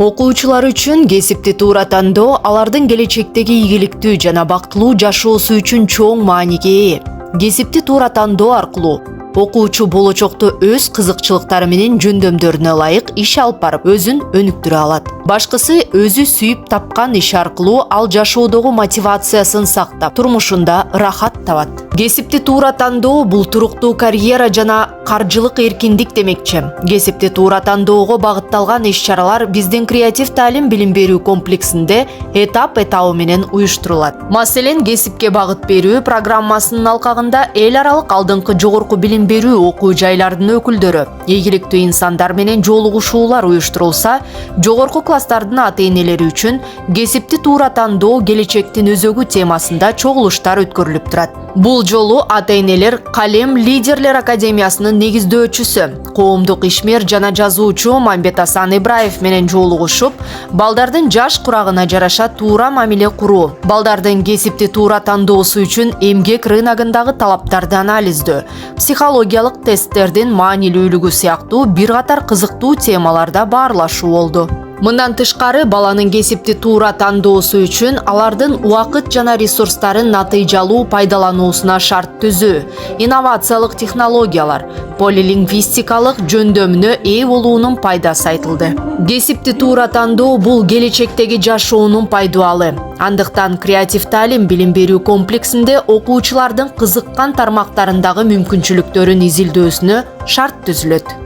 Окуучулар үчүн кесипти туура тандоо алардын келечектеги ийгиликтүү жана бактылуу жашоосу үчүн чоң мааниге ээ. Кесипти туура тандоо аркылуу окуучу болочокто өз кызыкчылыктары менен жөндөмдөрүнө ылайык иш алып барып, өзүн өнүктүрө алат. Башкысы өзү сүйүп тапкан иш аркылуу ал жашоодогу мотивациясын сактап, турмушунда ырахат табат. Кесипти туура тандоо бул туруктуу карьера жана каржылык эркиндик демекчи. Кесипти туура тандоого багытталган иш-чаралар биздин креатив таалим билим берүү комплексинде этап менен уюштурулат. Маселен, кесипке багыт берүү программасынын алкагында эл аралык алдыңкы жогорку билим берүү окуу жайлардын өкүлдөрү, ийгиликтүү инсандар менен жолугушуулар уюштурулса, жогорку класстардын ата-энелери үчүн кесипти туура тандоо келечектин өзөгү темасында чогулуштар өткөрүлүп турат. Бул жолу ата-энелер Калем лидерлер академиясынын негиздөөчүсү, коомдук ишмер жана жазуучу Мамбет-Асан Ибраев менен жолугушуп, балдардын жаш курагына жараша туура мамиле куруу, балдардын кесипти туура тандоосу үчүн эмгек рыногундагы талаптарды анализдөө, психологиялык тесттердин маанилүүлүгү сыяктуу бир катар кызыктуу темаларда баарлашуу болду. Мындан тышкары, баланын кесипти туура тандоосу үчүн алардын убакыт жана ресурстарын натыйжалуу пайдалануусуна шарт түзүү, инновациялык технологиялар, полилингвистикалык жөндөмүнө ээ болуунун пайдасы айтылды. Кесипти туура тандоо бул келечектеги жашоонун пайдубалы. Андыктан креатив таалим билим берүү комплексинде окуучулардын кызыккан тармактарындагы мүмкүнчүлүктөрүн изилдөөсүнө шарт түзүлөт.